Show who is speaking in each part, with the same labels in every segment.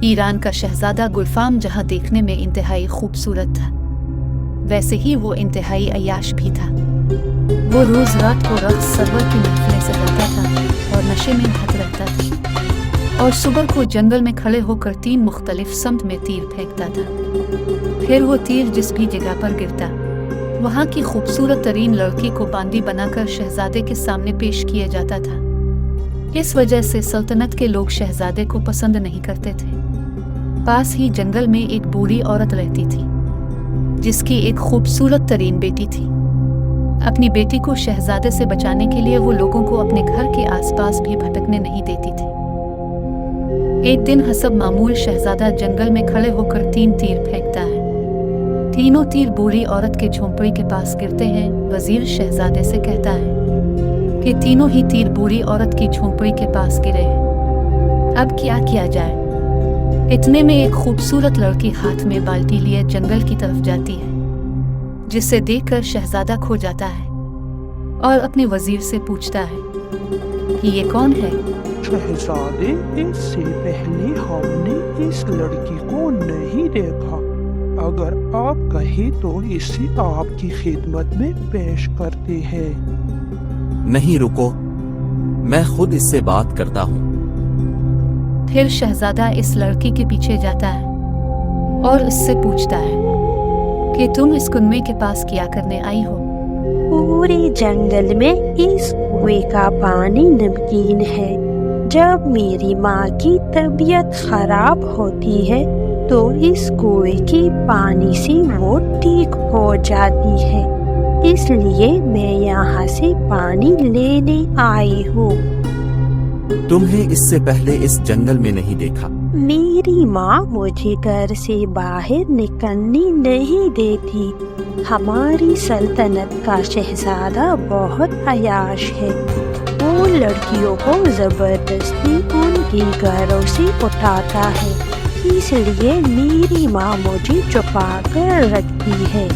Speaker 1: Iran का शहजादा गुलफाम जहां देखने में इंतहाई खूबसूरत था, वैसे ही वो इंतहाई अय्याश भी था। वो रोज रात को रक्स सरवर की महफिलें सजाता था और नशे में धत रहता था, और सुबह को जंगल में खड़े होकर 3 मुख्तलिफ समत में तीर फेंकता था। फिर वो तीर जिस भी जगह पर गिरता, वहाँ की खूबसूरत तरीन लड़की को बांदी बनाकर शहजादे के सामने पेश किया जाता था। इस वजह से सल्तनत के लोग शहजादे को पसंद नहीं करते थे। पास ही जंगल में एक बूढ़ी औरत रहती थी, जिसकी एक खूबसूरत तरीन बेटी थी। अपनी बेटी को शहजादे से बचाने के लिए वो लोगों को अपने घर के आसपास भी भटकने नहीं देती थी। एक दिन हसब मामूल शहजादा जंगल में खड़े होकर 3 तीर फेंकता है। तीनों तीर बूढ़ी औरत के झोंपड़ी के पास गिरते हैं। वजीर शहजादे से कहता है कि तीनों ही तीर बूढ़ी औरत की झोंपड़ी के पास गिरे हैं। अब क्या किया जाए? इतने में एक खूबसूरत लड़की हाथ में बाल्टी लिए जंगल की तरफ जाती है, जिसे देखकर शहजादा खो जाता है और अपने वजीर से पूछता है कि ये कौन है?
Speaker 2: शहजादे, इससे पहले हमने इस लड़की को नहीं देखा। अगर आप कहे तो इसे आपकी खिदमत में पेश करते हैं।
Speaker 3: नहीं, रुको, मैं खुद इससे बात करता हूँ।
Speaker 1: फिर शहजादा इस लड़की के पीछे जाता है और उससे पूछता है कि तुम इस कुएं के पास क्या करने आई हो?
Speaker 4: पूरे जंगल में इस कुएं का पानी नमकीन है। जब मेरी माँ की तबीयत खराब होती है तो इस कुएं की पानी से वो ठीक हो जाती है, इसलिए मैं यहाँ से पानी लेने आई हूँ।
Speaker 3: तुम्हें इससे पहले इस जंगल में नहीं देखा?
Speaker 4: मेरी माँ मुझे घर से बाहर निकलने नहीं देती। हमारी सल्तनत का शहजादा बहुत अय्याश है। वो लड़कियों को जबरदस्ती उनके घरों से उठाता है, इसलिए मेरी माँ मुझे छुपा कर रखती है।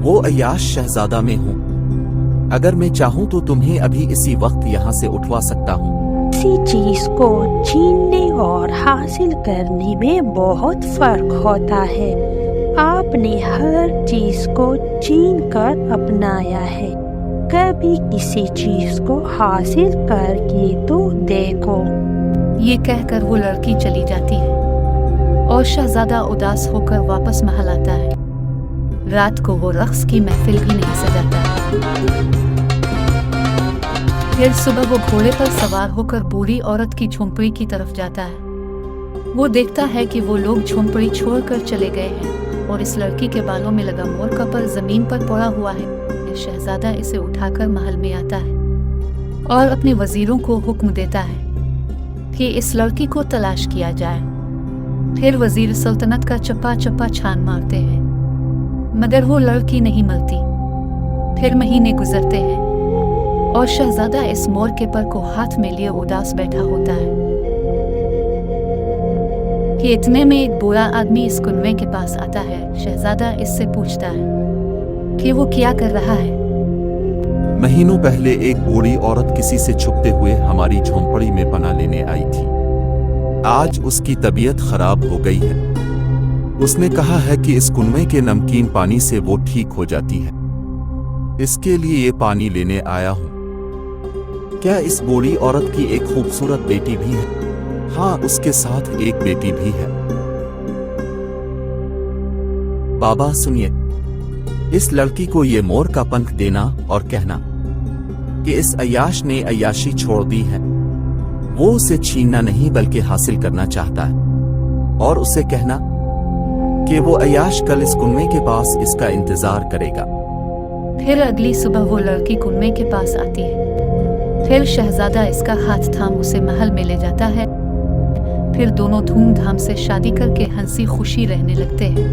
Speaker 3: वो अय्याश शहजादा में हूँ। अगर मैं चाहूँ तो तुम्हें अभी इसी वक्त यहाँ से उठवा सकता हूँ।
Speaker 4: किसी चीज को छीनने और हासिल करने में बहुत फर्क होता है। आपने हर चीज को छीन कर अपनाया है, कभी किसी चीज को हासिल करके तो देखो।
Speaker 1: ये कहकर वो लड़की चली जाती है और शहजादा उदास होकर वापस महल आता है। रात को वो रक्स की महफिल भी नहीं सजाता। फिर सुबह वो घोड़े पर सवार होकर बूढ़ी औरत की झोंपड़ी की तरफ जाता है। वो देखता है कि वो लोग झोंपड़ी छोड़कर चले गए हैं और इस लड़की के बालों में लगा मोर का पर जमीन पर पड़ा हुआ है। शहजादा इसे उठाकर महल में आता है और अपने वजीरों को हुक्म देता है कि इस लड़की को तलाश किया जाए। फिर वजीर सल्तनत का चप्पा चप्पा छान मारते हैं, मगर वो लड़की नहीं मिलती। फिर महीने गुजरते हैं और शहजादा इस मोर के पर को हाथ में लिए उदास बैठा होता है कि इतने में एक बूढ़ा आदमी इस कुएं के पास आता है। शहजादा इससे पूछता है कि वो क्या कर रहा है।
Speaker 3: महीनों पहले एक बूढ़ी औरत किसी से छुपते हुए हमारी झोंपड़ी में पनाह लेने आई थी। आज उसकी तबीयत खराब हो गई है। उसने कहा है कि इस कुएं के नमकीन पानी से वो ठीक हो जाती है। इसके लिए ये पानी लेने आया हूँ। क्या इस बूढ़ी औरत की एक खूबसूरत बेटी भी है? हाँ, उसके साथ एक बेटी भी है। बाबा सुनिए, इस लड़की को ये मोर का पंख देना और कहना कि इस अय्याश ने अय्याशी छोड़ दी है। वो उसे छीनना नहीं बल्कि हासिल करना चाहता है, और उसे कहना कि वो अय्याश कल इस कुएं के पास इसका इंतजार करेगा।
Speaker 1: फिर अगली सुबह वो लड़की कुएं के पास आती है। फिर शहजादा इसका हाथ थाम उसे महल में ले जाता है। फिर दोनों धूमधाम से शादी करके हंसी खुशी रहने लगते हैं।